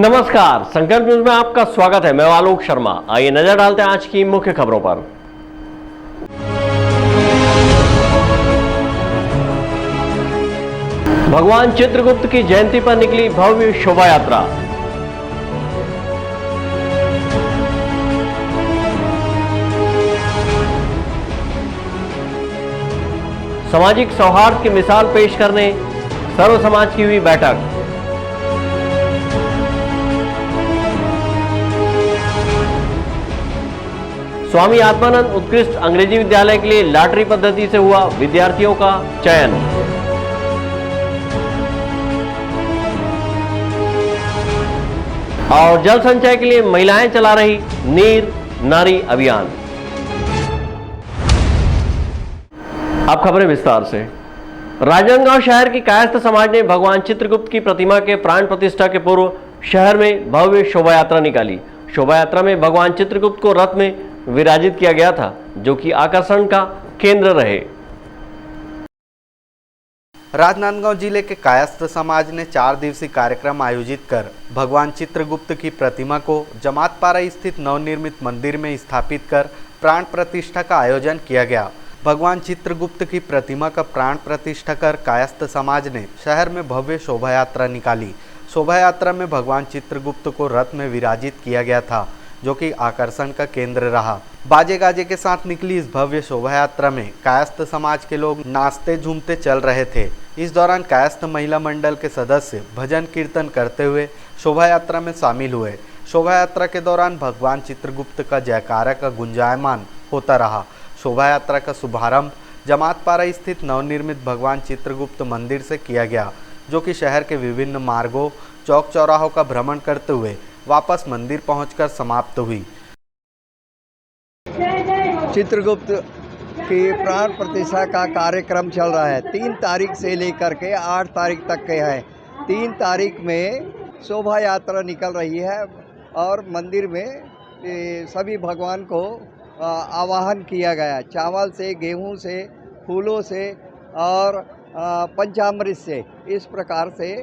नमस्कार, संकल्प न्यूज में आपका स्वागत है। मैं आलोक शर्मा। आइए नजर डालते हैं आज की मुख्य खबरों पर। भगवान चित्रगुप्त की जयंती पर निकली भव्य शोभा यात्रा। सामाजिक सौहार्द की मिसाल पेश करने सर्व समाज की हुई बैठक। स्वामी आत्मानंद उत्कृष्ट अंग्रेजी विद्यालय के लिए लॉटरी पद्धति से हुआ विद्यार्थियों का चयन। और जल संचय के लिए महिलाएं चला रही नीर नारी अभियान। अब खबरें विस्तार से। राजनांदगांव शहर की कायस्थ समाज ने भगवान चित्रगुप्त की प्रतिमा के प्राण प्रतिष्ठा के पूर्व शहर में भव्य शोभा यात्रा निकाली। शोभा यात्रा में भगवान चित्रगुप्त को रथ में विराजित किया गया था, जो कि आकर्षण का केंद्र रहे। राजनांदगांव जिले के कायस्थ समाज ने 4 दिवसीय कार्यक्रम आयोजित कर भगवान चित्रगुप्त की प्रतिमा को जमातपारा स्थित नवनिर्मित मंदिर में स्थापित कर प्राण प्रतिष्ठा का आयोजन किया गया। भगवान चित्रगुप्त की प्रतिमा का प्राण प्रतिष्ठा कर कायस्थ समाज ने शहर में भव्य शोभा यात्रा निकाली। शोभा यात्रा में भगवान चित्रगुप्त को रथ में विराजित किया गया था, जो कि आकर्षण का केंद्र रहा। बाजे गाजे के साथ निकली इस भव्य शोभा यात्रा में कायस्थ समाज के लोग नाचते झूमते चल रहे थे। इस दौरान कायस्थ महिला मंडल के सदस्य भजन कीर्तन करते हुए शोभा यात्रा में शामिल हुए। शोभा यात्रा के दौरान भगवान चित्रगुप्त का जयकारा का गुंजायमान होता रहा। शोभा यात्रा का शुभारंभ जमातपारा स्थित नवनिर्मित भगवान चित्रगुप्त मंदिर से किया गया, जो कि शहर के विभिन्न मार्गों चौक चौराहों का भ्रमण करते हुए वापस मंदिर पहुंचकर समाप्त हुई। चित्रगुप्त की प्राण प्रतिष्ठा का कार्यक्रम चल रहा है। 3 तारीख से लेकर के 8 तारीख तक के है। 3 तारीख में शोभा यात्रा निकल रही है और मंदिर में सभी भगवान को आवाहन किया गया। चावल से, गेहूं से, फूलों से और पंचामृत से, इस प्रकार से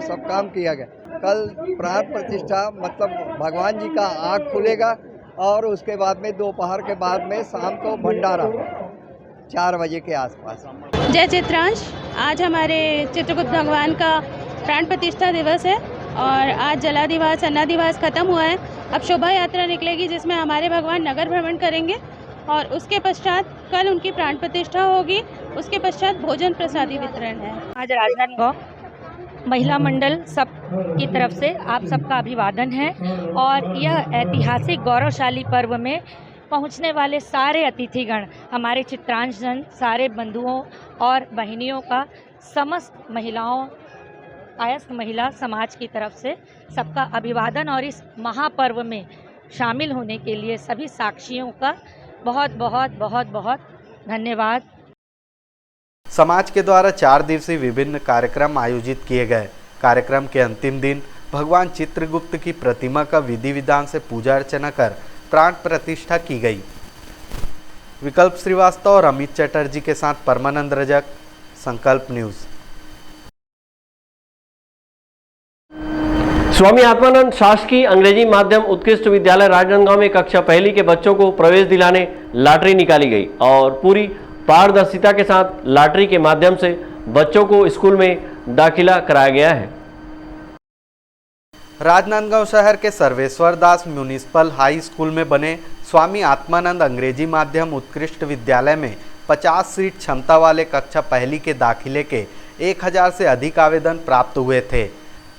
सब काम किया गया। कल प्राण प्रतिष्ठा मतलब भगवान जी का आँख खुलेगा और उसके बाद में दोपहर के बाद में शाम को भंडारा 4 बजे के आसपास। जय चित्रांश। आज हमारे चित्रगुप्त भगवान का प्राण प्रतिष्ठा दिवस है और आज जलादिवास अन्नादिवास खत्म हुआ है। अब शोभा यात्रा निकलेगी जिसमें हमारे भगवान नगर भ्रमण करेंगे और उसके पश्चात कल उनकी प्राण प्रतिष्ठा होगी। उसके पश्चात भोजन प्रसादी वितरण है। आज राजनांदगांव महिला मंडल सब की तरफ से आप सबका अभिवादन है और यह ऐतिहासिक गौरवशाली पर्व में पहुंचने वाले सारे अतिथिगण, हमारे चित्रांशजन, सारे बंधुओं और बहनियों का, समस्त महिलाओं, कायस्थ महिला समाज की तरफ से सबका अभिवादन और इस महापर्व में शामिल होने के लिए सभी साक्षियों का बहुत बहुत बहुत बहुत धन्यवाद। समाज के द्वारा 4 दिवसीय विभिन्न कार्यक्रम आयोजित किए गए। कार्यक्रम के अंतिम दिन भगवान चित्रगुप्त की प्रतिमा का विधि विधान से पूजा अर्चना कर प्राण प्रतिष्ठा की गई। विकल्प श्रीवास्तव और अमित चटर्जी के साथ परमानंद रजक, संकल्प न्यूज। स्वामी आत्मानंद शासकीय अंग्रेजी माध्यम उत्कृष्ट विद्यालय राजनांदगांव में कक्षा पहली के बच्चों को प्रवेश दिलाने लॉटरी निकाली गई और पूरी पारदर्शिता के साथ लॉटरी के माध्यम से बच्चों को स्कूल में दाखिला कराया गया है। राजनांदगांव शहर के सर्वेश्वर दास म्यूनिसिपल हाई स्कूल में बने स्वामी आत्मानंद अंग्रेजी माध्यम उत्कृष्ट विद्यालय में 50 सीट क्षमता वाले कक्षा पहली के दाखिले के 1000 से अधिक आवेदन प्राप्त हुए थे।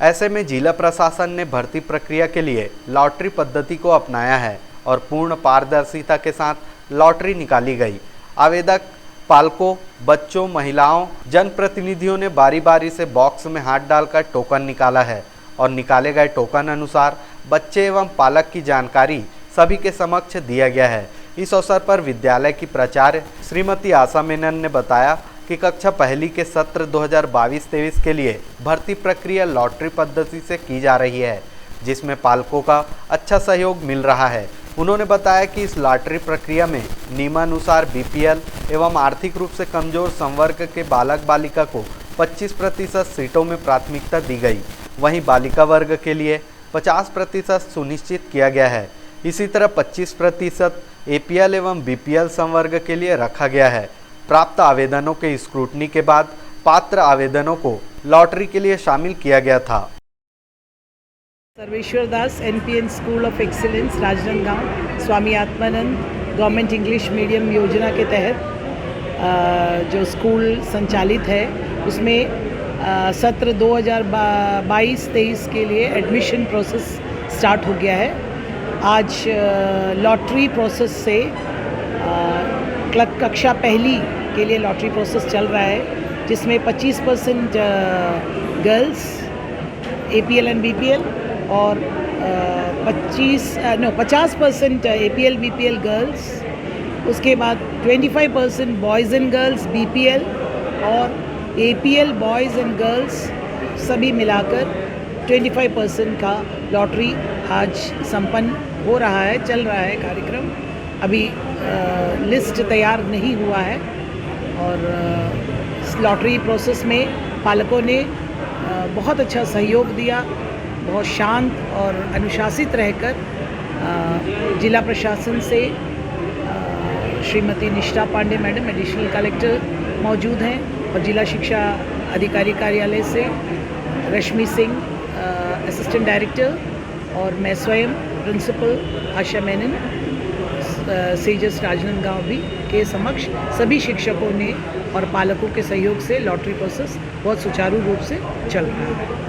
ऐसे में जिला प्रशासन ने भर्ती प्रक्रिया के लिए लॉटरी पद्धति को अपनाया है और पूर्ण पारदर्शिता के साथ लॉटरी निकाली गई। आवेदक पालकों, बच्चों, महिलाओं, जनप्रतिनिधियों ने बारी बारी से बॉक्स में हाथ डालकर टोकन निकाला है और निकाले गए टोकन अनुसार बच्चे एवं पालक की जानकारी सभी के समक्ष दिया गया है। इस अवसर पर विद्यालय की प्राचार्य श्रीमती आशा मेनन ने बताया कि कक्षा पहली के सत्र 2022-23 के लिए भर्ती प्रक्रिया लॉटरी पद्धति से की जा रही है, जिसमें पालकों का अच्छा सहयोग मिल रहा है। उन्होंने बताया कि इस लॉटरी प्रक्रिया में नियमानुसार बीपीएल एवं आर्थिक रूप से कमजोर संवर्ग के बालक बालिका को 25% सीटों में प्राथमिकता दी गई। वहीं बालिका वर्ग के लिए 50% सुनिश्चित किया गया है। इसी तरह 25% APL एवं BPL संवर्ग के लिए रखा गया है। प्राप्त आवेदनों के स्क्रूटनी के बाद पात्र आवेदनों को लॉटरी के लिए शामिल किया गया था। सर्वेश्वर दास NPN school of excellence Rajnandgaon Swami Atmanand government English medium योजना के तहत जो स्कूल संचालित है उसमें सत्र 2022-23 के लिए एडमिशन प्रोसेस स्टार्ट हो गया है। आज लॉटरी प्रोसेस से कक्षा पहली के लिए लॉटरी प्रोसेस चल रहा है, जिसमें 25% गर्ल्स APL एंड BPL और 50% APL BPL गर्ल्स, उसके बाद 25% बॉयज़ एंड गर्ल्स BPL और APL बॉयज़ एंड गर्ल्स सभी मिलाकर 25% का लॉटरी आज संपन्न हो रहा है, चल रहा है कार्यक्रम। अभी लिस्ट तैयार नहीं हुआ है और इस लॉटरी प्रोसेस में पालकों ने बहुत अच्छा सहयोग दिया, बहुत शांत और अनुशासित रहकर जिला प्रशासन से श्रीमती निष्ठा पांडे मैडम एडिशनल कलेक्टर मौजूद हैं और जिला शिक्षा अधिकारी कार्यालय से रश्मि सिंह असिस्टेंट डायरेक्टर और मैं स्वयं प्रिंसिपल आशा मेनन सेजस राजनांदगांव भी के समक्ष सभी शिक्षकों ने और पालकों के सहयोग से लॉटरी प्रोसेस बहुत सुचारू रूप से चल रहा है।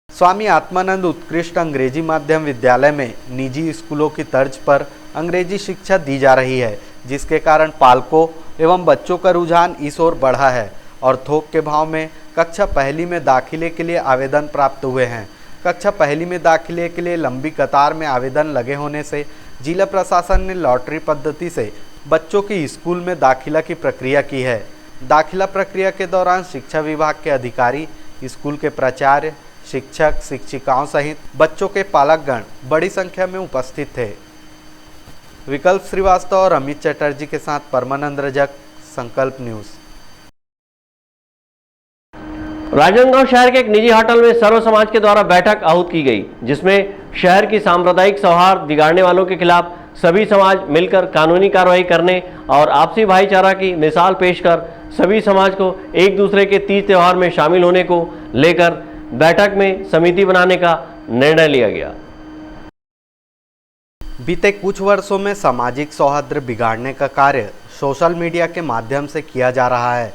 स्वामी आत्मानंद उत्कृष्ट अंग्रेजी माध्यम विद्यालय में निजी स्कूलों की तर्ज पर अंग्रेजी शिक्षा दी जा रही है, जिसके कारण पालकों एवं बच्चों का रुझान इस ओर बढ़ा है और थोक के भाव में कक्षा पहली में दाखिले के लिए आवेदन प्राप्त हुए हैं। कक्षा पहली में दाखिले के लिए लंबी कतार में आवेदन लगे होने से जिला प्रशासन ने लॉटरी पद्धति से बच्चों की स्कूल में दाखिला की प्रक्रिया की है। दाखिला प्रक्रिया के दौरान शिक्षा विभाग के अधिकारी, स्कूल के प्राचार्य, शिक्षक, शिक्षिकाओं सहित बच्चों के पालकगण बड़ी संख्या में उपस्थित थे। विकल्प श्रीवास्तव और अमित चटर्जी के साथ परमानंद रजक, संकल्प न्यूज। राजनांदगांव शहर के एक निजी होटल में सर्व समाज के द्वारा बैठक आहूत की गई, जिसमें शहर की सांप्रदायिक सौहार्द बिगाड़ने वालों के खिलाफ सभी समाज मिलकर कानूनी कार्रवाई करने और आपसी भाईचारा की मिसाल पेश कर सभी समाज को एक दूसरे के तीज त्योहार में शामिल होने को लेकर बैठक में समिति बनाने का निर्णय लिया गया। बीते कुछ वर्षों में सामाजिक सौहार्द बिगाड़ने का कार्य सोशल मीडिया के माध्यम से किया जा रहा है,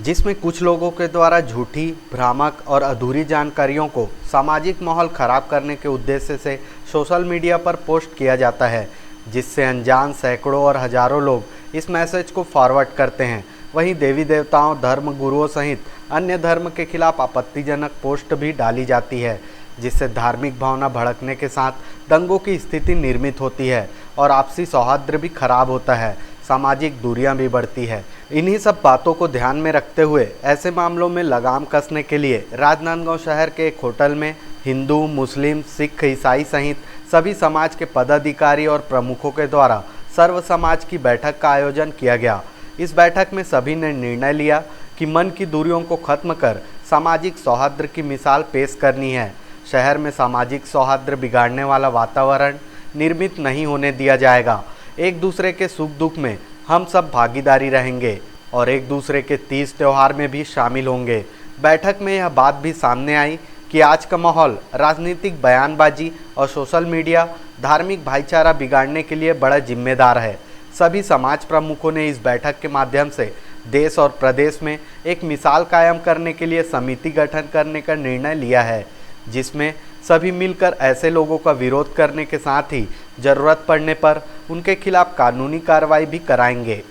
जिसमें कुछ लोगों के द्वारा झूठी, भ्रामक और अधूरी जानकारियों को सामाजिक माहौल खराब करने के उद्देश्य से सोशल मीडिया पर पोस्ट किया जाता है, जिससे अनजान सैकड़ों और हजारों लोग इस मैसेज को फॉरवर्ड करते हैं। वहीं देवी देवताओं, धर्म गुरुओं सहित अन्य धर्म के खिलाफ आपत्तिजनक पोस्ट भी डाली जाती है, जिससे धार्मिक भावना भड़कने के साथ दंगों की स्थिति निर्मित होती है और आपसी सौहार्द भी खराब होता है, सामाजिक दूरियां भी बढ़ती है। इन्हीं सब बातों को ध्यान में रखते हुए ऐसे मामलों में लगाम कसने के लिए राजनांदगांव शहर के एक होटल में हिंदू, मुस्लिम, सिख, ईसाई सहित सभी समाज के पदाधिकारी और प्रमुखों के द्वारा सर्व समाज की बैठक का आयोजन किया गया। इस बैठक में सभी ने निर्णय लिया कि मन की दूरियों को खत्म कर सामाजिक सौहार्द की मिसाल पेश करनी है। शहर में सामाजिक सौहार्द बिगाड़ने वाला वातावरण निर्मित नहीं होने दिया जाएगा। एक दूसरे के सुख दुख में हम सब भागीदारी रहेंगे और एक दूसरे के तीज त्योहार में भी शामिल होंगे। बैठक में यह बात भी सामने आई कि आज का माहौल राजनीतिक बयानबाजी और सोशल मीडिया धार्मिक भाईचारा बिगाड़ने के लिए बड़ा जिम्मेदार है। सभी समाज प्रमुखों ने इस बैठक के माध्यम से देश और प्रदेश में एक मिसाल कायम करने के लिए समिति गठन करने का निर्णय लिया है, जिसमें सभी मिलकर ऐसे लोगों का विरोध करने के साथ ही जरूरत पड़ने पर उनके खिलाफ कानूनी कार्रवाई भी कराएंगे।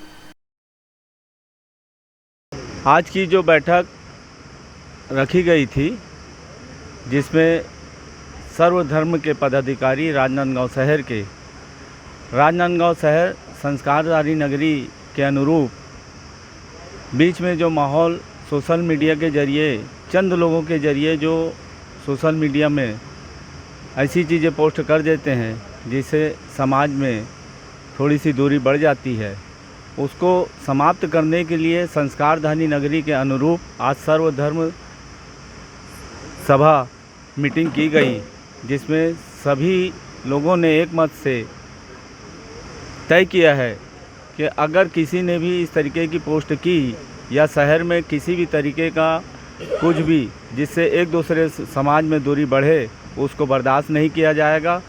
आज की जो बैठक रखी गई थी, जिसमें सर्वधर्म के पदाधिकारी राजनांदगांव शहर संस्कारधारी नगरी के अनुरूप बीच में जो माहौल सोशल मीडिया के ज़रिए चंद लोगों के ज़रिए जो सोशल मीडिया में ऐसी चीज़ें पोस्ट कर देते हैं जिससे समाज में थोड़ी सी दूरी बढ़ जाती है, उसको समाप्त करने के लिए संस्कारधानी नगरी के अनुरूप आज सर्वधर्म सभा मीटिंग की गई जिसमें सभी लोगों ने एक मत से तय किया है कि अगर किसी ने भी इस तरीके की पोस्ट की या शहर में किसी भी तरीके का कुछ भी जिससे एक दूसरे समाज में दूरी बढ़े, उसको बर्दाश्त नहीं किया जाएगा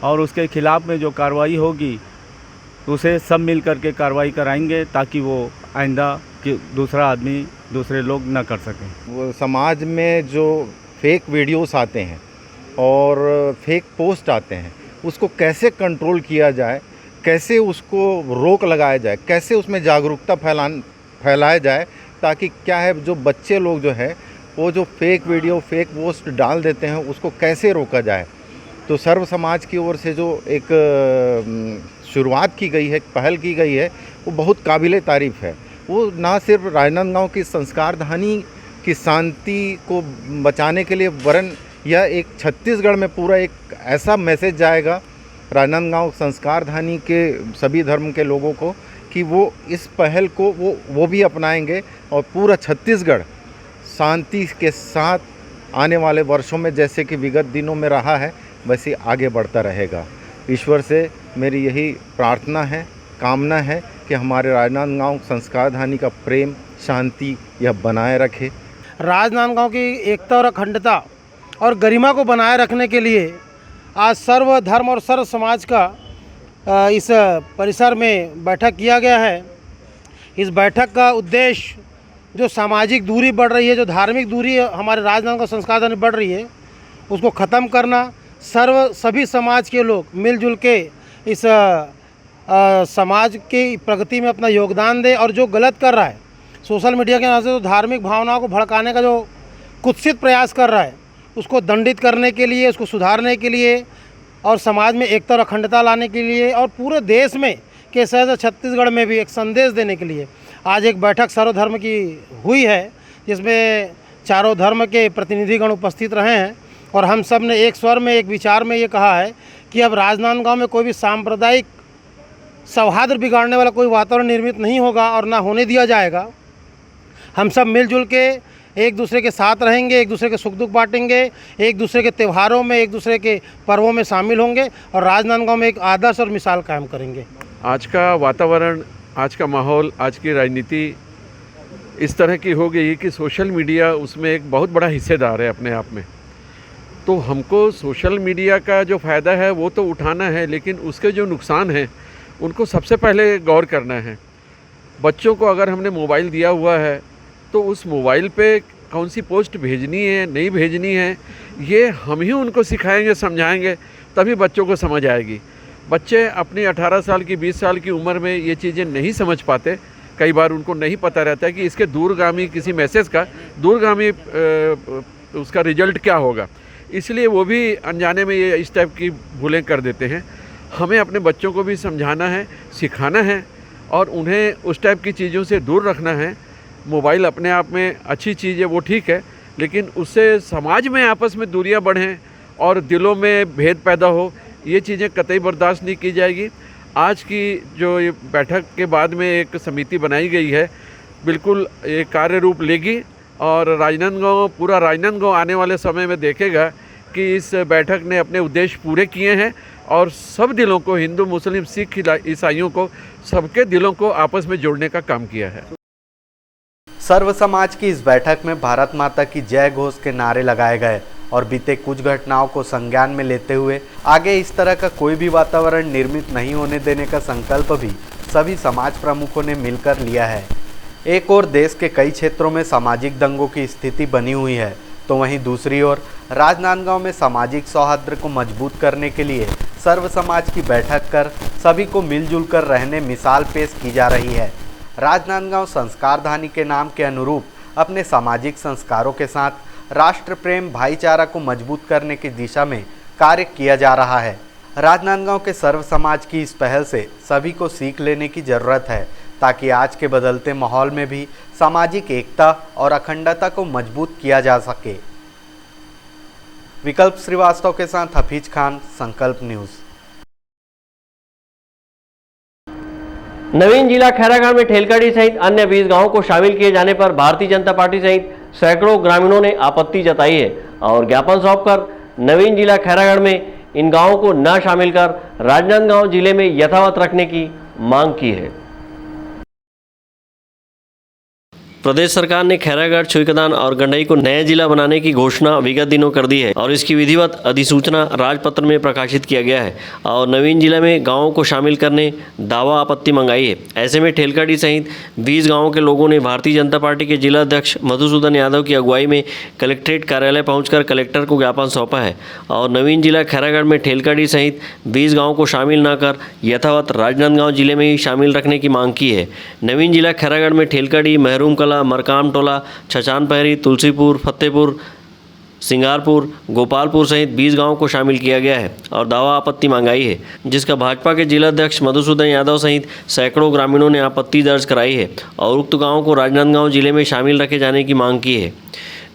और उसके खिलाफ़ में जो कार्रवाई होगी उसे सब मिल कर के कार्रवाई कराएंगे ताकि वो आइंदा कि दूसरा आदमी दूसरे लोग न कर सकें। वो समाज में जो फेक वीडियोस आते हैं और फेक पोस्ट आते हैं उसको कैसे कंट्रोल किया जाए, कैसे उसको रोक लगाया जाए, कैसे उसमें जागरूकता फैलाया जाए, ताकि क्या है जो बच्चे लोग जो है वो जो फेक वीडियो फेक पोस्ट डाल देते हैं उसको कैसे रोका जाए। तो सर्व समाज की ओर से जो एक शुरुआत की गई है, पहल की गई है, वो बहुत काबिले तारीफ़ है। वो ना सिर्फ राजनांदगांव की संस्कार धानी की शांति को बचाने के लिए वरन यह एक छत्तीसगढ़ में पूरा एक ऐसा मैसेज जाएगा राजनांदगांव संस्कार धानी के सभी धर्म के लोगों को कि वो इस पहल को वो भी अपनाएंगे और पूरा छत्तीसगढ़ शांति के साथ आने वाले वर्षों में जैसे कि विगत दिनों में रहा है वैसे आगे बढ़ता रहेगा। ईश्वर से मेरी यही प्रार्थना है, कामना है कि हमारे राजनांदगांव संस्कार धानी का प्रेम शांति यह बनाए रखे। राजनांदगांव की एकता और अखंडता और गरिमा को बनाए रखने के लिए आज सर्व धर्म और सर्व समाज का इस परिसर में बैठक किया गया है। इस बैठक का उद्देश्य जो सामाजिक दूरी बढ़ रही है, जो धार्मिक दूरी हमारे राजनांदगांव संस्कार धानी बढ़ रही है, उसको ख़त्म करना, सभी समाज के लोग मिलजुल के इस समाज की प्रगति में अपना योगदान दे और जो गलत कर रहा है सोशल मीडिया के नाम से, तो धार्मिक भावनाओं को भड़काने का जो कुत्सित प्रयास कर रहा है, उसको दंडित करने के लिए, उसको सुधारने के लिए और समाज में एकता और अखंडता लाने के लिए और पूरे देश में के साथ छत्तीसगढ़ में भी एक संदेश देने के लिए आज एक बैठक सर्वधर्म की हुई है, जिसमें चारों धर्म के प्रतिनिधिगण उपस्थित रहे हैं और हम सब ने एक स्वर में एक विचार में ये कहा है कि अब राजनांदगांव में कोई भी सांप्रदायिक सौहार्द बिगाड़ने वाला कोई वातावरण निर्मित नहीं होगा और ना होने दिया जाएगा। हम सब मिलजुल के एक दूसरे के साथ रहेंगे, एक दूसरे के सुख दुख बांटेंगे, एक दूसरे के त्योहारों में, एक दूसरे के पर्वों में शामिल होंगे और राजनांदगांव में एक आदर्श और मिसाल कायम करेंगे। आज का वातावरण, आज का माहौल, आज की राजनीति इस तरह की हो गई कि सोशल मीडिया उसमें एक बहुत बड़ा हिस्सेदार है अपने आप में। तो हमको सोशल मीडिया का जो फ़ायदा है वो तो उठाना है, लेकिन उसके जो नुकसान हैं उनको सबसे पहले गौर करना है। बच्चों को अगर हमने मोबाइल दिया हुआ है तो उस मोबाइल पे कौन सी पोस्ट भेजनी है, नहीं भेजनी है, ये हम ही उनको सिखाएंगे, समझाएंगे, तभी बच्चों को समझ आएगी। बच्चे अपनी 18 साल की 20 साल की उम्र में ये चीज़ें नहीं समझ पाते। कई बार उनको नहीं पता रहता है कि इसके दूरगामी किसी मैसेज का दूरगामी उसका रिजल्ट क्या होगा, इसलिए वो भी अनजाने में ये इस टाइप की भूलें कर देते हैं। हमें अपने बच्चों को भी समझाना है, सिखाना है और उन्हें उस टाइप की चीज़ों से दूर रखना है। मोबाइल अपने आप में अच्छी चीज़ है, वो ठीक है, लेकिन उससे समाज में आपस में दूरियां बढ़ें और दिलों में भेद पैदा हो, ये चीज़ें कतई बर्दाश्त नहीं की जाएगी। आज की जो ये बैठक के बाद में एक समिति बनाई गई है, बिल्कुल ये कार्य रूप लेगी और राजनांदगांव, पूरा राजनांदगांव आने वाले समय में देखेगा कि इस बैठक ने अपने उद्देश्य पूरे किए हैं और सब दिलों को, हिंदू मुस्लिम सिख ईसाइयों को, सबके दिलों को आपस में जोड़ने का काम किया है। सर्व समाज की इस बैठक में भारत माता की जय घोष के नारे लगाए गए और बीते कुछ घटनाओं को संज्ञान में लेते हुए आगे इस तरह का कोई भी वातावरण निर्मित नहीं होने देने का संकल्प भी सभी समाज प्रमुखों ने मिलकर लिया है। एक ओर देश के कई क्षेत्रों में सामाजिक दंगों की स्थिति बनी हुई है, तो वहीं दूसरी ओर राजनांदगांव में सामाजिक सौहार्द को मजबूत करने के लिए सर्व समाज की बैठक कर सभी को मिलजुल कर रहने मिसाल पेश की जा रही है। राजनांदगांव संस्कार धानी के नाम के अनुरूप अपने सामाजिक संस्कारों के साथ राष्ट्र प्रेम, भाईचारा को मजबूत करने की दिशा में कार्य किया जा रहा है। राजनांदगांव के सर्व समाज की इस पहल से सभी को सीख लेने की जरूरत है, ताकि आज के बदलते माहौल में भी सामाजिक एकता और अखंडता को मजबूत किया जा सके। विकल्प श्रीवास्तव के साथ हफीज खान, संकल्प न्यूज़। नवीन जिला खैरागढ़ में ठेलकड़ी सहित अन्य 20 गांवों को शामिल किए जाने पर भारतीय जनता पार्टी सहित सैकड़ों ग्रामीणों ने आपत्ति जताई है और ज्ञापन सौंपकर नवीन जिला खैरागढ़ में इन गांवों को न शामिल कर राजनांदगांव जिले में यथावत रखने की मांग की है। प्रदेश सरकार ने खैरागढ़, छुईकदान और गंडई को नया जिला बनाने की घोषणा विगत दिनों कर दी है और इसकी विधिवत अधिसूचना राजपत्र में प्रकाशित किया गया है और नवीन जिला में गांवों को शामिल करने दावा आपत्ति मंगाई है। ऐसे में ठेलकाडी सहित 20 गांवों के लोगों ने भारतीय जनता पार्टी के जिला अध्यक्ष मधुसूदन यादव की अगुवाई में कलेक्ट्रेट कार्यालय पहुंचकर कलेक्टर को ज्ञापन सौंपा है और नवीन जिला खैरागढ़ में ठेलकाडी सहित 20 गाँवों को शामिल न कर यथावत राजनांदगांव जिले में ही शामिल रखने की मांग की है। नवीन जिला खैरागढ़ में ठेलकाडी, महरूम कला, मरकाम टोला, छछान पहरी, तुलसीपुर, फतेहपुर, सिंगारपुर, गोपालपुर सहित 20 गांवों को शामिल किया गया है और दावा आपत्ति मंगाई है, जिसका भाजपा के जिला अध्यक्ष मधुसूदन यादव सहित सैकड़ों ग्रामीणों ने आपत्ति दर्ज कराई है और उक्त गांवों को राजनांदगांव जिले में शामिल रखे जाने की मांग की है।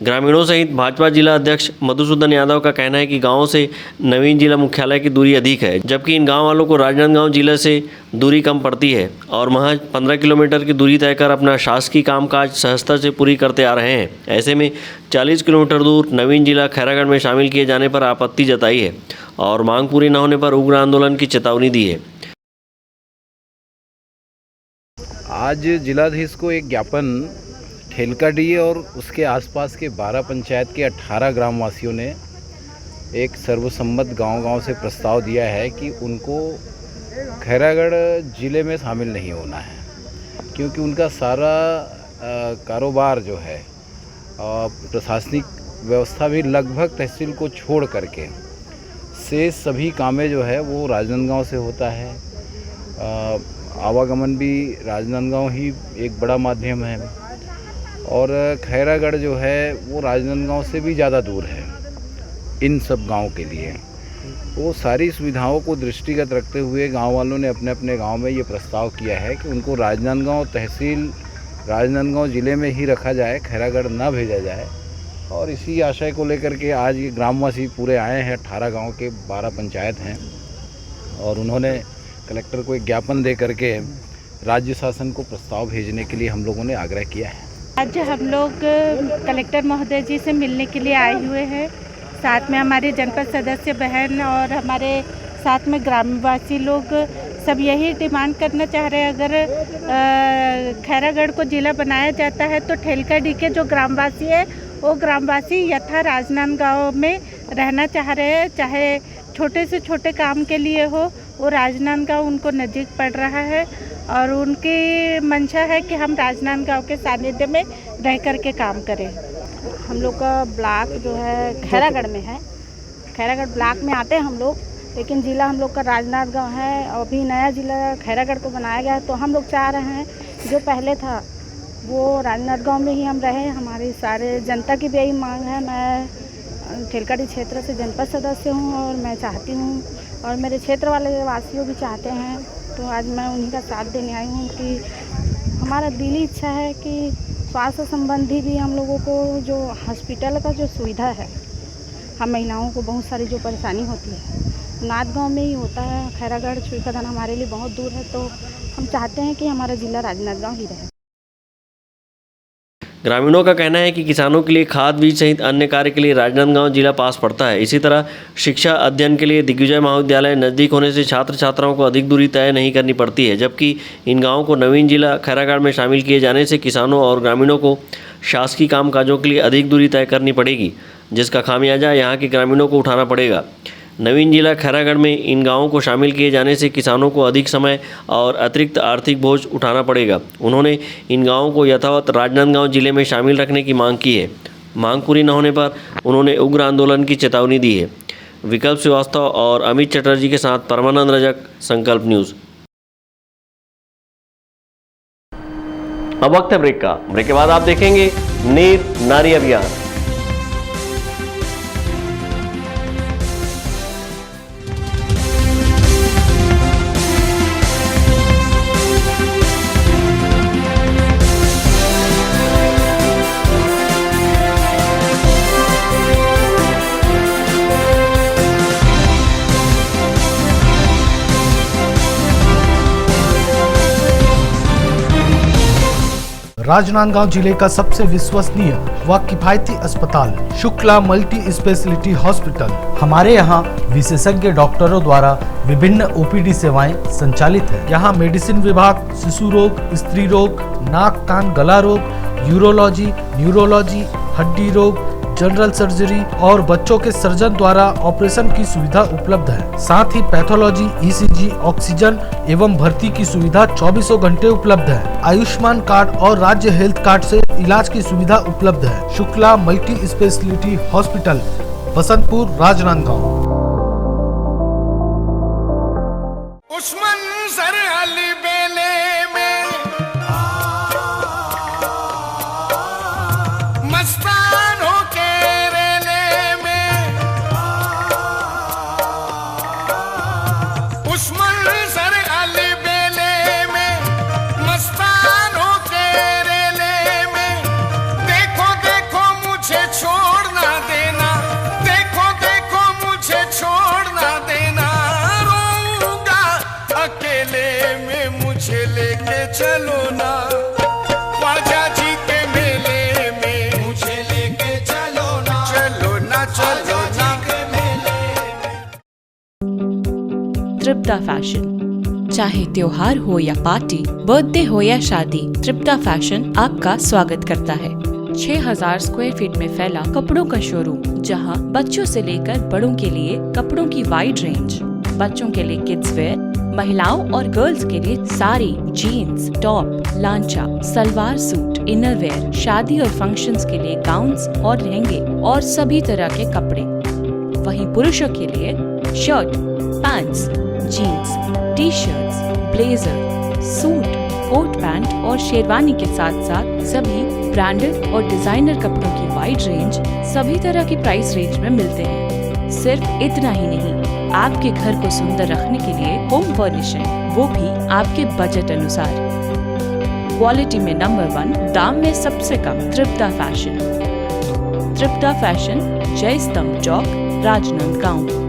ग्रामीणों सहित भाजपा जिला अध्यक्ष मधुसूदन यादव का कहना है कि गांव से नवीन जिला मुख्यालय की दूरी अधिक है, जबकि इन गांव वालों को राजनांदगांव जिले से दूरी कम पड़ती है और महज 15 किलोमीटर की दूरी तय कर अपना शासकीय कामकाज सहजता से पूरी करते आ रहे हैं। ऐसे में 40 किलोमीटर दूर नवीन जिला खैरागढ़ में शामिल किए जाने पर आपत्ति जताई है और मांग पूरी न होने पर उग्र आंदोलन की चेतावनी दी है। आज जिलाधीश को एक ज्ञापन ठेलकाडी और उसके आसपास के 12 पंचायत के 18 ग्रामवासियों ने एक सर्वसम्मत गांव-गांव से प्रस्ताव दिया है कि उनको खैरागढ़ ज़िले में शामिल नहीं होना है, क्योंकि उनका सारा कारोबार जो है प्रशासनिक व्यवस्था भी लगभग तहसील को छोड़ करके से सभी कामें जो है वो राजनांदगांव से होता है। आवागमन भी राजनांदगांव ही एक बड़ा माध्यम है और खैरागढ़ जो है वो राजनांदगांव से भी ज़्यादा दूर है इन सब गांव के लिए। वो सारी सुविधाओं को दृष्टिगत रखते हुए गांव वालों ने अपने अपने गांव में ये प्रस्ताव किया है कि उनको राजनांदगांव तहसील राजनांदगांव ज़िले में ही रखा जाए, खैरागढ़ ना भेजा जाए। और इसी आशय को लेकर के आज ये ग्रामवासी पूरे आए हैं। 18 गाँव के 12 पंचायत हैं और उन्होंने कलेक्टर को एक ज्ञापन दे करके राज्य शासन को प्रस्ताव भेजने के लिए हम लोगों ने आग्रह किया है। आज हम लोग कलेक्टर महोदय जी से मिलने के लिए आए हुए हैं। साथ में हमारे जनपद सदस्य बहन और हमारे साथ में ग्रामवासी लोग सब यही डिमांड करना चाह रहे हैं, अगर खैरागढ़ को ज़िला बनाया जाता है तो ठेलकाडी के जो ग्रामवासी है वो ग्रामवासी यथा राजनांदगांव में रहना चाह रहे हैं, चाहे छोटे से छोटे काम के लिए हो, वो राजनांदगांव उनको नज़दीक पड़ रहा है और उनकी मंशा है कि हम राजनांदगांव के सानिध्य में रह कर के काम करें। हम लोग का ब्लॉक जो है खैरागढ़ में है, खैरागढ़ ब्लॉक में आते हैं हम लोग, लेकिन ज़िला हम लोग का राजनांदगांव है और अभी नया ज़िला खैरागढ़ को बनाया गया है। तो हम लोग चाह रहे हैं जो पहले था वो राजनांदगांव में ही हम रहें। हमारी सारे जनता की भी यही मांग है। मैं ठेलकाडी क्षेत्र से जनपद सदस्य हूँ और मैं चाहती हूँ और मेरे क्षेत्र वाले वासियों भी चाहते हैं, तो आज मैं उन्हीं का साथ देने आई हूँ कि हमारा दिली इच्छा है कि स्वास्थ्य संबंधी भी हम लोगों को जो हॉस्पिटल का जो सुविधा है, हम महिलाओं को बहुत सारी जो परेशानी होती है नादगांव में ही होता है। खैरागढ़ छुईकदान हमारे लिए बहुत दूर है, तो हम चाहते हैं कि हमारा ज़िला राजनांदगांव ही रहे। ग्रामीणों का कहना है कि किसानों के लिए खाद बीज सहित अन्य कार्य के लिए राजनांदगांव जिला पास पड़ता है। इसी तरह शिक्षा अध्ययन के लिए दिग्विजय महाविद्यालय नज़दीक होने से छात्र छात्राओं को अधिक दूरी तय नहीं करनी पड़ती है, जबकि इन गांवों को नवीन जिला खैरागढ़ में शामिल किए जाने से किसानों और ग्रामीणों को शासकीय कामकाजों के लिए अधिक दूरी तय करनी पड़ेगी, जिसका खामियाजा यहाँ के ग्रामीणों को उठाना पड़ेगा। नवीन जिला खैरागढ़ में इन गांवों को शामिल किए जाने से किसानों को अधिक समय और अतिरिक्त आर्थिक बोझ उठाना पड़ेगा। उन्होंने इन गांवों को यथावत राजनांदगांव जिले में शामिल रखने की मांग की है। मांग पूरी न होने पर उन्होंने उग्र आंदोलन की चेतावनी दी है। विकल्प श्रीवास्तव और अमित चटर्जी के साथ परमानंद रजक, संकल्प न्यूज़। अब वक्त है ब्रेक का। ब्रेक के बाद आप देखेंगे नीर नारी अभियान। राजनांदगांव जिले का सबसे विश्वसनीय व किफायती अस्पताल शुक्ला मल्टी स्पेशलिटी हॉस्पिटल। हमारे यहाँ विशेषज्ञ डॉक्टरों द्वारा विभिन्न ओपीडी सेवाएं संचालित है। यहाँ मेडिसिन विभाग, शिशु रोग, स्त्री रोग, नाक कान गला रोग, यूरोलॉजी, न्यूरोलॉजी, हड्डी रोग, जनरल सर्जरी और बच्चों के सर्जन द्वारा ऑपरेशन की सुविधा उपलब्ध है। साथ ही पैथोलॉजी, ईसीजी, ऑक्सीजन एवं भर्ती की सुविधा 24 घंटे उपलब्ध है। आयुष्मान कार्ड और राज्य हेल्थ कार्ड से इलाज की सुविधा उपलब्ध है। Shukla multi speciality hospital, Basantpur, Rajnandgaon. चलो ना ख्वाजा जी के मेले में, मुझे लेके चलो ना, चलो ना, चलो ना के मेले में। तृप्ता फैशन, चाहे त्योहार हो या पार्टी, बर्थडे हो या शादी, तृप्ता फैशन आपका स्वागत करता है। 6000 स्क्वायर फीट में फैला कपड़ों का शोरूम, जहां बच्चों से लेकर बड़ों के लिए कपड़ों की वाइड रेंज। बच्चों के लिए किड्स वेयर, महिलाओं और गर्ल्स के लिए साड़ी, जीन्स, टॉप, लांचा, सलवार सूट, इनर वेयर, शादी और फंक्शंस के लिए गाउन्स और लहंगे और सभी तरह के कपड़े। वहीं पुरुषों के लिए shirt, pants, jeans, T shirts, blazer, suit, coat pant और शेरवानी के साथ साथ सभी ब्रांडेड और डिजाइनर कपड़ों की वाइड रेंज सभी तरह की प्राइस रेंज में मिलते हैं। सिर्फ इतना ही नहीं, आपके घर को सुंदर रखने के लिए होम फर्निशिंग, वो भी आपके बजट अनुसार। क्वालिटी में नंबर 1, दाम में सबसे कम। तृप्ता फैशन, तृप्ता फैशन, जय स्तंभ चौक, राजनांदगांव।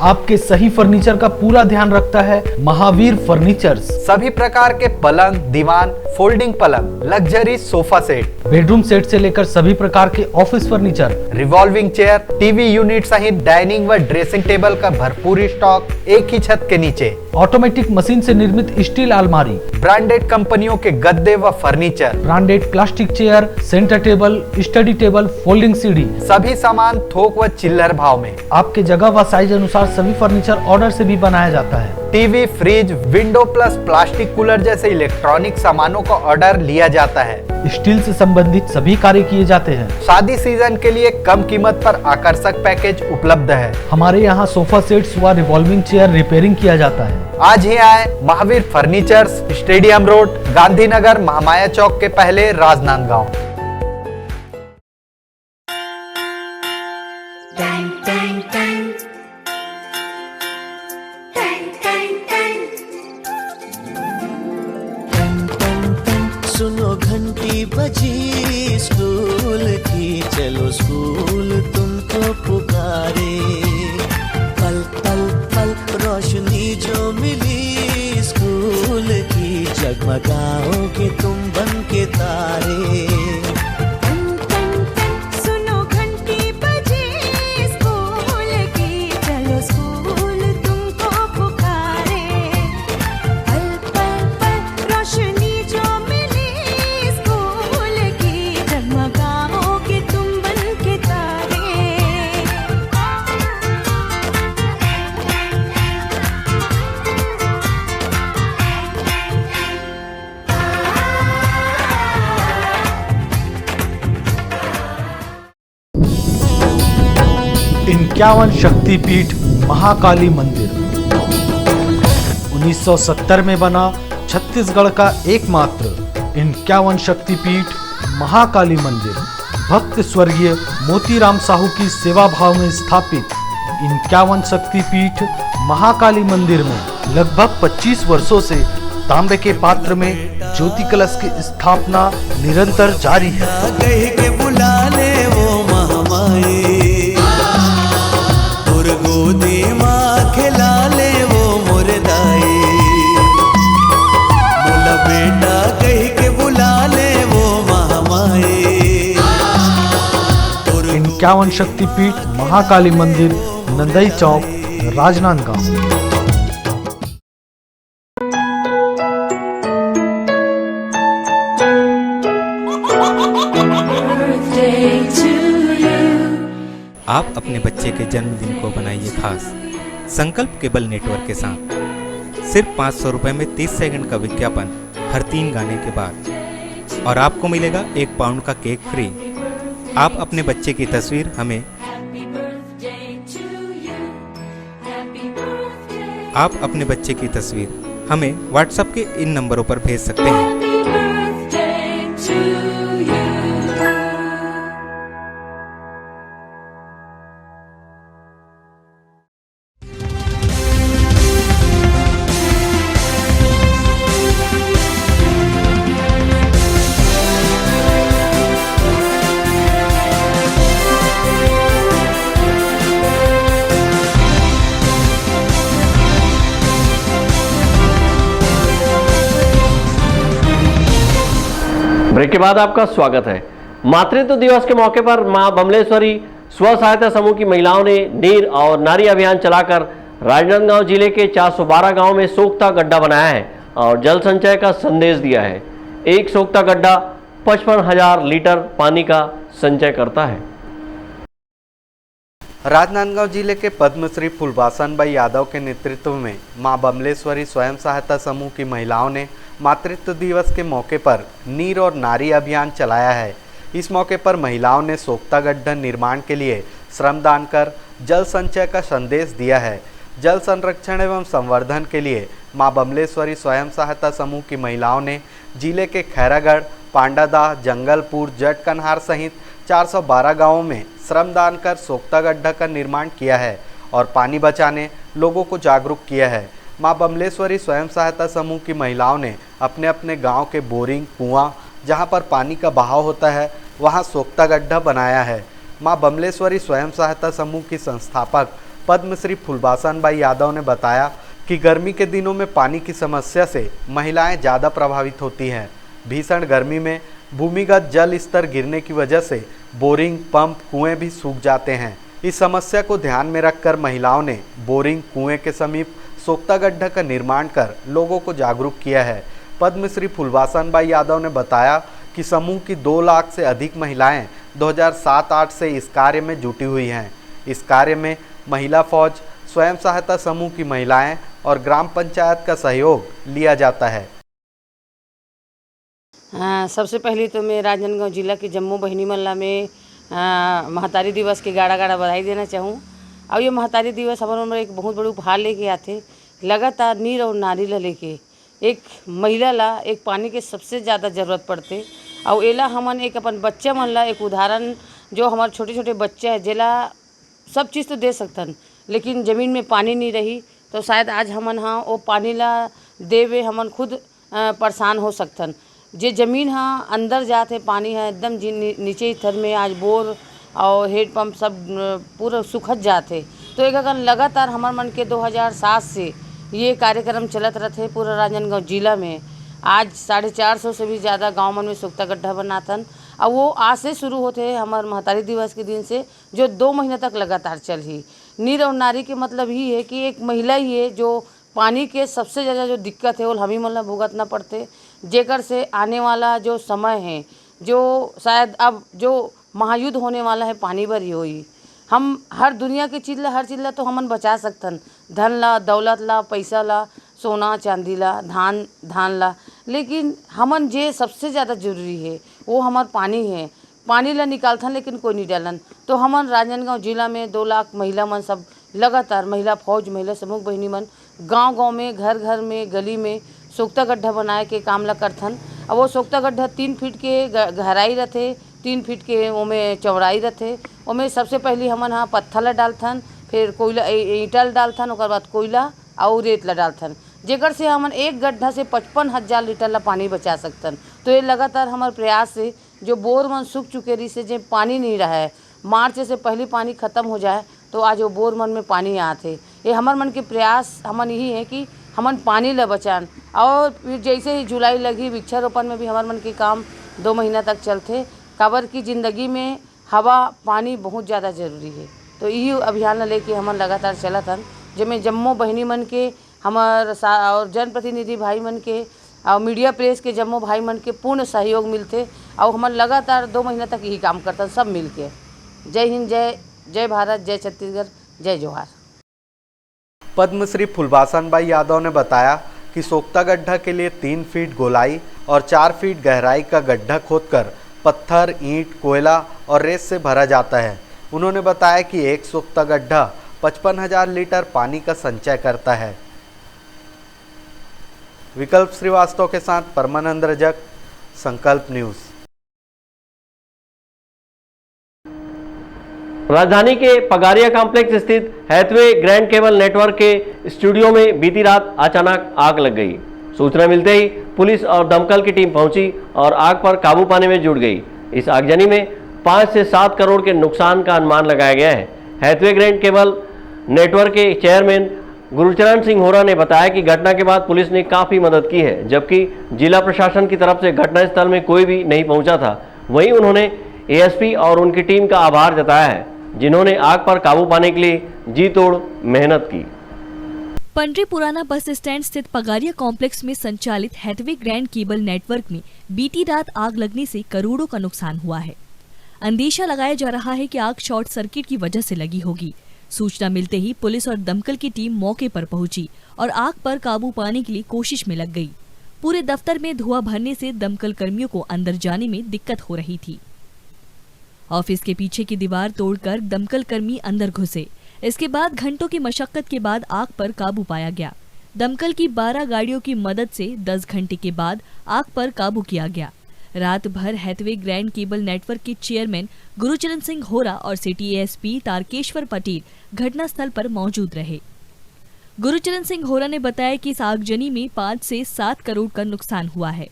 आपके सही फर्नीचर का पूरा ध्यान रखता है महावीर फर्नीचर्स। सभी प्रकार के पलंग, दीवान, फोल्डिंग पलंग, luxury sofa set, bedroom set से लेकर सभी प्रकार के office furniture, revolving chair, TV unit सहित डाइनिंग व ड्रेसिंग टेबल का भरपूर स्टॉक एक ही छत के नीचे। ऑटोमेटिक मशीन से निर्मित स्टील अलमारी, ब्रांडेड कंपनियों के गद्दे व furniture, branded plastic chair, centre table, study table, folding सीढ़ी, सभी सामान थोक व चिल्लर भाव में। आपके जगह व साइज अनुसार सभी फर्नीचर ऑर्डर से भी बनाया जाता है। TV, fridge, window plus plastic cooler जैसे इलेक्ट्रॉनिक सामानों का ऑर्डर लिया जाता है। स्टील से संबंधित सभी कार्य किए जाते हैं। शादी सीजन के लिए कम कीमत पर आकर्षक पैकेज उपलब्ध है। हमारे यहाँ सोफा सेट्स व रिवॉल्विंग चेयर रिपेयरिंग किया जाता है। आज ही आए Mahavir furnitures, stadium road, Gandhinagar, Mahamaya chowk के पहले, राजनांदगांव। सुनो घंटी बजी स्कूल की, चलो स्कूल तुमको पुकारे। पल पल पल रोशनी जो मिली स्कूल की, जगमगाओगे तुम बन के तारे। सुनो घंटी बजी स्कूल की, चलो स्कूल तुमको पुकारे। पल पल पल रोशनी जो इक्यावन शक्तिपीठ महाकाली मंदिर 1970 में बना छत्तीसगढ़ का एकमात्र 51 शक्तिपीठ महाकाली मंदिर भक्त स्वर्गीय मोतीराम साहू की सेवा भाव में स्थापित 51 शक्तिपीठ महाकाली मंदिर में लगभग 25 वर्षों से तांबे के पात्र में ज्योति कलश की स्थापना निरंतर जारी है। गोदी माँ खिला ले वो मुर्दाई, बोला बेटा 51 शक्तिपीठ महाकाली मंदिर, नंदई चौक, राजनांदगांव। आप अपने बच्चे के जन्मदिन को बनाइए खास संकल्प केबल नेटवर्क के साथ। सिर्फ 500 रुपये में 30 सेकंड का विज्ञापन हर 3 गाने के बाद और आपको मिलेगा 1 पाउंड का केक फ्री। आप अपने बच्चे की तस्वीर हमें व्हाट्सएप के इन नंबरों पर भेज सकते हैं। ब्रेक के बाद आपका स्वागत है। मातृत्व दिवस के मौके पर मां बमलेश्वरी स्व सहायता समूह की महिलाओं ने नीर और नारी अभियान चलाकर राजनांदगांव जिले के 412 गांव में सोख्ता गड्ढा बनाया है और जल संचय का संदेश दिया है। एक सोख्ता गड्ढा 55,000 लीटर पानी का संचय करता है। राजनांदगांव जिले के पद्मश्री फुलवासनबाई यादव के नेतृत्व में मां बमलेश्वरी स्वयं सहायता समूह की महिलाओं ने मातृत्व दिवस के मौके पर नीर और नारी अभियान चलाया है। इस मौके पर महिलाओं ने सोख्ता गड्ढा निर्माण के लिए श्रमदान कर जल संचय का संदेश दिया है। जल संरक्षण एवं संवर्धन के लिए मां बमलेश्वरी स्वयं सहायता समूह की महिलाओं ने जिले के खैरागढ़, पांडादाह, जंगलपुर, जटकन्हार सहित 412 गांवों में श्रमदान कर सोख्ता गड्ढा का निर्माण किया है और पानी बचाने लोगों को जागरूक किया है। मां बमलेश्वरी स्वयं सहायता समूह की महिलाओं ने अपने अपने गांव के बोरिंग, कुआं जहां पर पानी का बहाव होता है वहां सोख्ता गड्ढा बनाया है। मां बमलेश्वरी स्वयं सहायता समूह की संस्थापक पद्मश्री फुलवासनबाई यादव ने बताया कि गर्मी के दिनों में पानी की समस्या से महिलाएं ज़्यादा प्रभावित होती हैं। भीषण गर्मी में भूमिगत जल स्तर गिरने की वजह से बोरिंग, पंप, कुएं भी सूख जाते हैं। इस समस्या को ध्यान में रखकर महिलाओं ने बोरिंग, कुएं के समीप सोख्ता गड्ढा का निर्माण कर लोगों को जागरूक किया है। पद्मश्री फुलवासनबाई यादव ने बताया कि समूह की 2 लाख से अधिक महिलाएं 2007-8 से इस कार्य में जुटी हुई हैं। इस कार्य में महिला फौज, स्वयं सहायता समूह की महिलाएं और ग्राम पंचायत का सहयोग लिया जाता है। सबसे पहले तो मैं राजनांदगांव जिला के जम्मू बहिनी मल्ला में महतारी दिवस की गाड़ा गाड़ा बधाई देना चाहूँ। और ये महतारी दिवस हमारे में एक बहुत बड़ी उपहार लेके आते। लगातार नीर और नारी ला लेके एक महिला ला एक पानी के सबसे ज़्यादा ज़रूरत पड़ते और एला हमन एक अपन बच्चा मन ला एक उदाहरण, जो हमारे छोटे छोटे बच्चे हैं जेला सब चीज़ तो दे सकतन, लेकिन ज़मीन में पानी नहीं रही तो शायद आज हमन हाँ वो पानी ला देवे हमन खुद परेशान हो सकतन। जे ज़मीन हाँ अंदर जाते पानी है एकदम नीचे स्तर में आज बोर और हेड पंप सब पूरा सुखत जाते। तो एक अगर लगातार हमार मन के 2007 से ये कार्यक्रम चलत रहते पूरा राजनांदगांव जिला में। आज 450 से भी ज़्यादा गांव मन में सोख्ता गड्ढा बनातन और वो आज से शुरू होते हैं हमार महतारी दिवस के दिन से, जो 2 महीने तक लगातार चल ही। नीर और नारी के मतलब ही है कि एक महिला ही है जो पानी के सबसे ज़्यादा जो दिक्कत है वो हमी मतलब भुगतना पड़ते, जेकर से आने वाला जो समय है, जो शायद अब जो महायुद्ध होने वाला है पानी भर ही होई। हम हर दुनिया के चीज़ ला, हर चीज़ ला तो हमन बचा सकतन, धन ला, दौलत ला, पैसा ला, सोना चांदी ला, धान ला, लेकिन हमन जे सबसे ज़्यादा जरूरी है वो हमार पानी है। पानी ला निकालथन लेकिन कोई नहीं डालन। तो हमन राजनांदगांव जिला में 2 लाख महिला मन सब लगातार महिला फौज, महिला समूह बहिनी मन गांव-गांव में, घर-घर में, गली में सोख्ता गड्ढा बनाए के काम ला करथन। अब वो सोख्ता गड्ढा 3 फीट के गहराई रहते, 3 फीट के ओमे चौड़ाई रहते। ओमे सबसे पहले हमन हाँ पत्थर ला डालथन, फिर कोयला ईंटा डालथन, ओकर बाद कोयला और रेत ला डालथन, जेकर से हमन एक गड्ढा से 55,000 लीटर ला पानी बचा सकतन। तो ये लगातार हमारे प्रयास से जो बोर मन सूख चुके रही से जो पानी नहीं रहा है, मार्च से पहले पानी ख़त्म हो जाए तो आज वो बोर मन में पानी आते। ये हमार मन के प्रयास हमन यही है कि हमन पानी ला बचान। और फिर जैसे ही जुलाई लगी वृक्षारोपण में भी हमार मन के काम 2 महीना तक चलते। काबर की ज़िंदगी में हवा पानी बहुत ज़्यादा जरूरी है। तो यही अभियान लेके हम लगातार चला था, जिसमें जम्मू बहनी मन के हमार और जनप्रतिनिधि भाई मन के और मीडिया प्रेस के जम्मू भाई मन के पूर्ण सहयोग मिलते और हम लगातार 2 महीना तक यही काम करता सब मिल के। जय हिंद, जय भारत, जय छत्तीसगढ़, जय जोहार। पद्मश्री फुलबासन भाई यादव ने बताया कि सोख्ता गड्ढा के लिए 3 फीट गोलाई और 4 फीट गहराई का गड्ढा खोदकर पत्थर, ईंट, कोयला और रेत से भरा जाता है। उन्होंने बताया कि एक सोख्ता गड्ढा 55,000 लीटर पानी का संचय करता है। विकल्प श्रीवास्तव के साथ परमानंद रजक, संकल्प न्यूज। राजधानी के पगारिया कॉम्प्लेक्स स्थित हैथवे ग्रैंड केबल नेटवर्क के स्टूडियो में बीती रात अचानक आग लग गई। सूचना मिलते ही पुलिस और दमकल की टीम पहुंची और आग पर काबू पाने में जुट गई। इस आगजनी में 5 से 7 करोड़ के नुकसान का अनुमान लगाया गया है। हैथवे ग्रैंड केबल नेटवर्क के चेयरमैन गुरुचरण सिंह होरा ने बताया कि घटना के बाद पुलिस ने काफ़ी मदद की है, जबकि जिला प्रशासन की तरफ से घटनास्थल में कोई भी नहीं पहुंचा था। वहीं उन्होंने एएसपी और उनकी टीम का आभार जताया है, जिन्होंने आग पर काबू पाने के लिए जी तोड़ मेहनत की। पंडरी पुराना बस स्टैंड स्थित पगारिया कॉम्प्लेक्स में संचालित हैथवे ग्रैंड केबल नेटवर्क में बीती रात आग लगने से करोड़ों का नुकसान हुआ है। अंदेशा लगाया जा रहा है कि आग शॉर्ट सर्किट की वजह से लगी होगी। सूचना मिलते ही पुलिस और दमकल की टीम मौके पर पहुंची और आग पर काबू पाने के लिए कोशिश में लग गई। पूरे दफ्तर में धुआं भरने से दमकल कर्मियों को अंदर जाने में दिक्कत हो रही थी। ऑफिस के पीछे की दीवार तोड़कर दमकल कर्मी अंदर घुसे। इसके बाद घंटों की मशक्कत के बाद आग पर काबू पाया गया। दमकल की 12 गाड़ियों की मदद से 10 घंटे के बाद आग पर काबू किया गया। रात भर हैथवे ग्रैंड केबल नेटवर्क के चेयरमैन गुरुचरण सिंह होरा और सिटी एएसपी तारकेश्वर पटेल घटनास्थल पर मौजूद रहे। गुरुचरण सिंह होरा ने बताया कि इस आगजनी में 5 से 7 करोड़ का नुकसान हुआ है।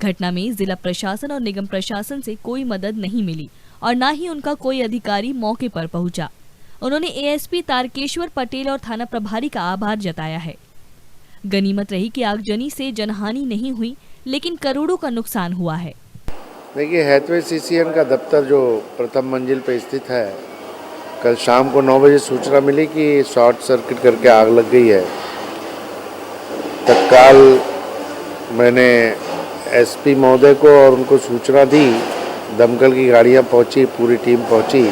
घटना में जिला प्रशासन और निगम प्रशासन से कोई मदद नहीं मिली और न ही उनका कोई अधिकारी मौके पर पहुंचा। उन्होंने एएसपी तारकेश्वर पटेल और थाना प्रभारी का आभार जताया है। गनीमत रही कि आगजनी से जनहानि नहीं हुई, लेकिन करोड़ों का नुकसान हुआ है। देखिए, हैथवे सीसीएन का दफ्तर जो प्रथम मंजिल पे स्थित है, कल शाम को 9 बजे सूचना मिली कि शॉर्ट सर्किट करके आग लग गई है। तत्काल मैंने एसपी महोदय को और उनको सूचना दी। दमकल की गाड़ियां पहुंची, पूरी टीम पहुंची।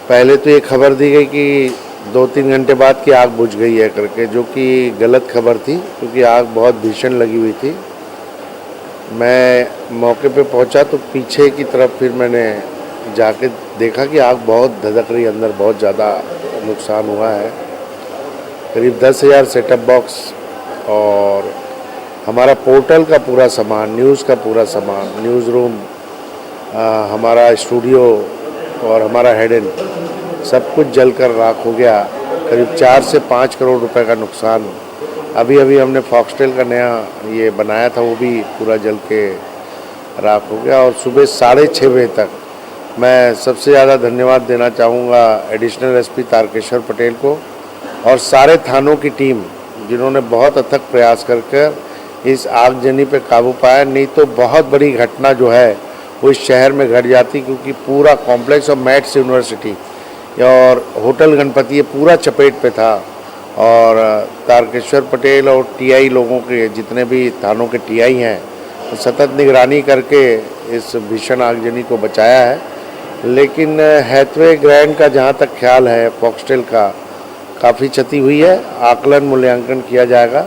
पहले तो ये खबर दी गई कि 2-3 घंटे बाद की आग बुझ गई है करके, जो कि गलत खबर थी, क्योंकि आग बहुत भीषण लगी हुई थी। मैं मौके पे पहुंचा तो पीछे की तरफ फिर मैंने जाके देखा कि आग बहुत धधक रही, अंदर बहुत ज़्यादा नुकसान हुआ है। करीब 10,000 सेटअप बॉक्स और हमारा पोर्टल का पूरा सामान, न्यूज़ का पूरा सामान, न्यूज़ रूम, हमारा स्टूडियो और हमारा हेड एंड, सब कुछ जलकर राख हो गया। करीब 4 से 5 करोड़ रुपए का नुकसान। अभी हमने फॉक्सटेल का नया ये बनाया था, वो भी पूरा जल के राख हो गया। और सुबह 6:30 बजे तक मैं सबसे ज़्यादा धन्यवाद देना चाहूँगा एडिशनल एसपी तारकेश्वर पटेल को और सारे थानों की टीम, जिन्होंने बहुत अथक प्रयास कर इस आगजनी पे काबू पाया। नहीं तो बहुत बड़ी घटना जो है वो इस शहर में घट जाती, क्योंकि पूरा कॉम्प्लेक्स और मैथ्स यूनिवर्सिटी और होटल गणपति ये पूरा चपेट पे था। और तारकेश्वर पटेल और टीआई लोगों के, जितने भी थानों के टीआई हैं, तो सतत निगरानी करके इस भीषण आगजनी को बचाया है। लेकिन हैथवे ग्रैंड का जहाँ तक ख्याल है, फॉक्सटेल का काफ़ी क्षति हुई है। आकलन मूल्यांकन किया जाएगा।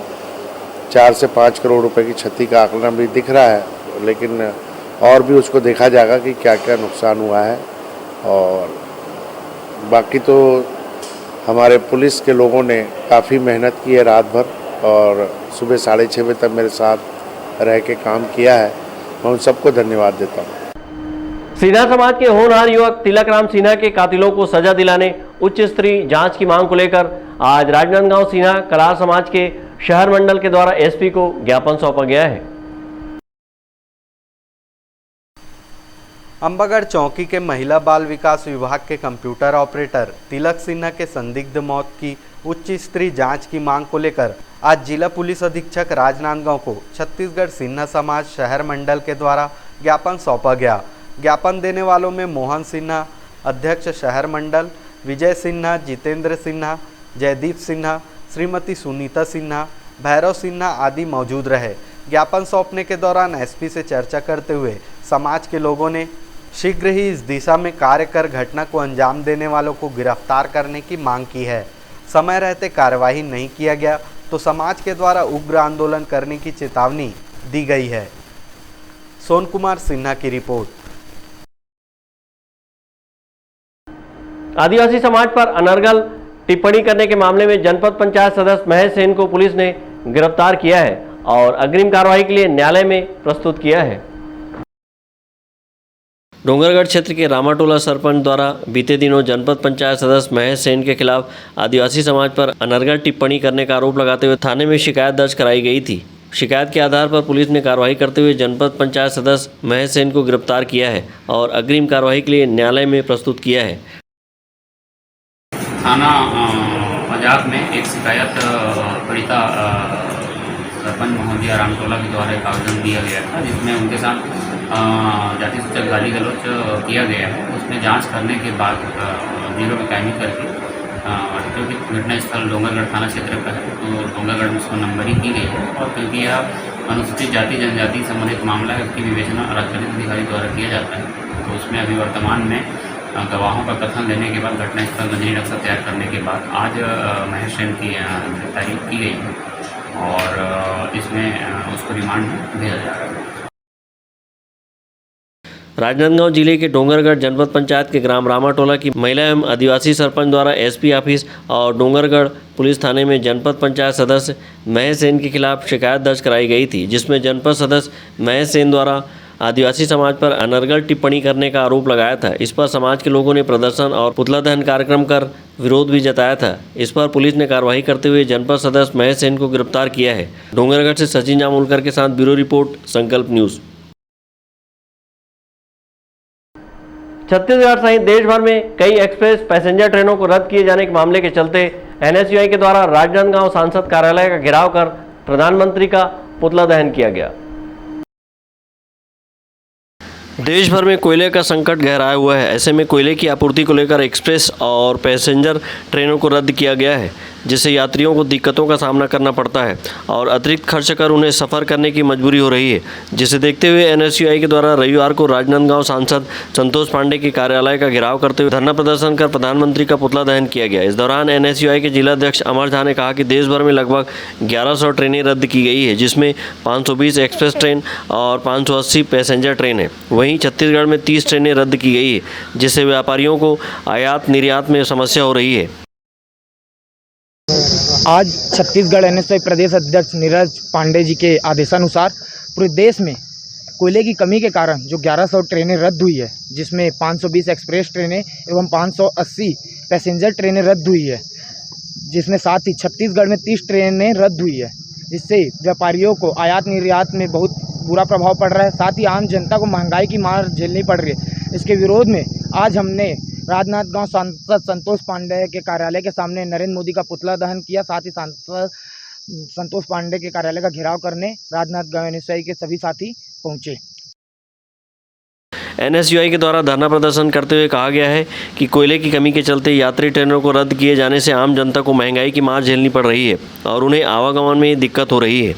4 से 5 करोड़ रुपए की क्षति का आकलन भी दिख रहा है, लेकिन और भी उसको देखा जाएगा कि क्या क्या नुकसान हुआ है। और बाकी तो हमारे पुलिस के लोगों ने काफ़ी मेहनत की है रात भर, और सुबह 6:30 बजे तक मेरे साथ रह के काम किया है। मैं उन सबको धन्यवाद देता हूँ। सिन्हा समाज के होनहार युवक तिलकराम सिन्हा के कातिलों को सजा दिलाने उच्च स्तरीय जांच की मांग को लेकर आज राजनांदगांव सिन्हा कलार समाज के शहर मंडल के द्वारा एसपी को ज्ञापन सौंपा गया है। अंबागढ़ चौकी के महिला बाल विकास विभाग के कंप्यूटर ऑपरेटर तिलक सिन्हा के संदिग्ध मौत की उच्च स्तरीय जांच की मांग को लेकर आज जिला पुलिस अधीक्षक राजनांदगांव को छत्तीसगढ़ सिन्हा समाज शहर मंडल के द्वारा ज्ञापन सौंपा गया। ज्ञापन देने वालों में मोहन सिन्हा अध्यक्ष शहर मंडल, विजय सिन्हा, जितेंद्र सिन्हा, जयदीप सिन्हा, श्रीमती सुनीता सिन्हा, भैरव सिन्हा आदि मौजूद रहे। ज्ञापन सौंपने के दौरान एसपी से चर्चा करते हुए समाज के लोगों ने शीघ्र ही इस दिशा में कार्य कर घटना को अंजाम देने वालों को गिरफ्तार करने की मांग की है। समय रहते कार्यवाही नहीं किया गया तो समाज के द्वारा उग्र आंदोलन करने की चेतावनी दी गई है। सोन कुमार सिन्हा की रिपोर्ट। आदिवासी समाज पर अनर्गल टिप्पणी करने के मामले में जनपद पंचायत सदस्य महेश सेन को पुलिस ने गिरफ्तार किया है और अग्रिम कार्रवाई के लिए न्यायालय में प्रस्तुत किया है। डोंगरगढ़ क्षेत्र के रामाटोला सरपंच द्वारा बीते दिनों जनपद पंचायत सदस्य महेश सेन के खिलाफ आदिवासी समाज पर अनर्गल टिप्पणी करने का आरोप लगाते हुए थाने में शिकायत दर्ज कराई गई थी। शिकायत के आधार पर पुलिस ने कार्रवाई करते हुए जनपद पंचायत सदस्य महेश सेन को गिरफ्तार किया है और अग्रिम कार्रवाई के लिए न्यायालय में प्रस्तुत किया है। थाना आजाद में एक शिकायत पीड़िता सरपंच महोदय रामटोला के द्वारा एक आवेदन दिया गया था, जिसमें उनके साथ जाति सूचक गाली गलौज किया गया है। उसमें जांच करने के बाद जीरो में टाइमिंग करके क्योंकि घटना स्थल डोंगरगढ़ थाना क्षेत्र का है तो डोंगरगढ़ में उसको नंबरिंग की गई है और क्योंकि यह अनुसूचित जाति जनजाति संबंधित मामला है, उसकी विवेचना राजपत्रित अधिकारी द्वारा किया जाता है। तो उसमें अभी वर्तमान में गवाहों का कथन देने के बाद घटनास्थल बंदरी नक्शा तैयार करने के बाद आज महेश सेन की गिरफ्तारी की गई है और इसमें उसको रिमांड में भेजा जा रहा है। राजनांदगांव जिले के डोंगरगढ़ जनपद पंचायत के ग्राम रामाटोला की महिला एवं आदिवासी सरपंच द्वारा एसपी ऑफिस और डोंगरगढ़ पुलिस थाने में जनपद पंचायत सदस्य महेश सेन के खिलाफ शिकायत दर्ज कराई गई थी, जिसमें जनपद सदस्य महेश सेन द्वारा आदिवासी समाज पर अनर्गल टिप्पणी करने का आरोप लगाया था। इस पर समाज के लोगों ने प्रदर्शन और पुतला दहन कार्यक्रम कर विरोध भी जताया था। इस पर पुलिस ने कार्रवाई करते हुए जनपद सदस्य महेश सेन को गिरफ्तार किया है। डोंगरगढ़ से सचिन जामुलकर के साथ ब्यूरो रिपोर्ट, संकल्प न्यूज। छत्तीसगढ़ सहित देश भर में कई एक्सप्रेस पैसेंजर ट्रेनों को रद्द किए जाने के मामले के चलते एनएसयूआई के द्वारा राजनांदगांव सांसद कार्यालय का घेराव कर प्रधानमंत्री का पुतला दहन किया गया। देश भर में कोयले का संकट गहराया हुआ है। ऐसे में कोयले की आपूर्ति को लेकर एक्सप्रेस और पैसेंजर ट्रेनों को रद्द किया गया है, जिससे यात्रियों को दिक्कतों का सामना करना पड़ता है और अतिरिक्त खर्च कर उन्हें सफ़र करने की मजबूरी हो रही है। जिसे देखते हुए एनएसयूआई के द्वारा रविवार को राजनांदगांव सांसद संतोष पांडे के कार्यालय का घेराव करते हुए धरना प्रदर्शन कर प्रधानमंत्री का पुतला दहन किया गया। इस दौरान एनएसयूआई के जिलाध्यक्ष अमर झा ने कहा कि देश भर में लगभग 1100 ट्रेनें रद्द की गई है, जिसमें 520 एक्सप्रेस ट्रेन और 580 पैसेंजर ट्रेन है। वहीं छत्तीसगढ़ में 30 ट्रेनें रद्द की गई है, जिससे व्यापारियों को आयात निर्यात में समस्या हो रही है। आज छत्तीसगढ़ एनएसयूआई प्रदेश अध्यक्ष नीरज पांडे जी के आदेशानुसार पूरे देश में कोयले की कमी के कारण जो 1100 ट्रेनें रद्द हुई है, जिसमें 520 एक्सप्रेस ट्रेनें एवं 580 पैसेंजर ट्रेनें रद्द हुई है, जिसमें साथ ही छत्तीसगढ़ में 30 ट्रेनें रद्द हुई है, जिससे व्यापारियों को आयात निर्यात में बहुत बुरा प्रभाव पड़ रहा है। साथ ही आम जनता को महंगाई की मार झेलनी पड़ रही है। इसके विरोध में आज हमने राजनांदगांव सांसद संतोष पांडे के कार्यालय के सामने नरेंद्र मोदी का पुतला दहन किया। साथ ही सांसद संतोष पांडे के कार्यालय का घेराव करने राजनांदगांव एनएसयूआई के सभी साथी पहुंचे। एनएसयूआई के द्वारा धरना प्रदर्शन करते हुए कहा गया है कि कोयले की कमी के चलते यात्री ट्रेनों को रद्द किए जाने से आम जनता को महंगाई की मार झेलनी पड़ रही है और उन्हें आवागमन में दिक्कत हो रही है।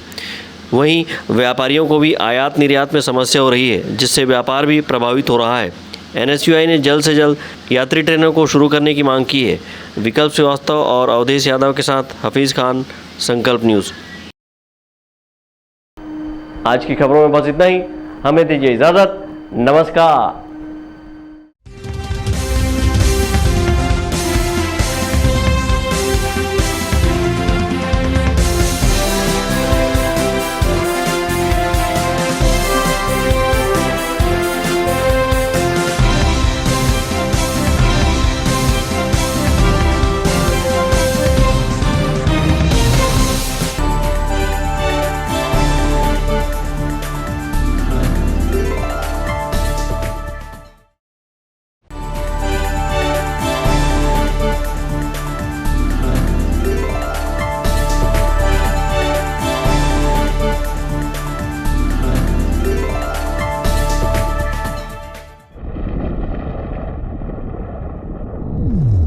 वहीं व्यापारियों को भी आयात निर्यात में समस्या हो रही है, जिससे व्यापार भी प्रभावित हो रहा है। एनएसयूआई ने जल्द से जल्द यात्री ट्रेनों को शुरू करने की मांग की है। विकल्प श्रीवास्तव और अवधेश यादव के साथ हफीज़ खान, संकल्प न्यूज़। आज की खबरों में बस इतना ही। हमें दीजिए इजाज़त। नमस्कार। है।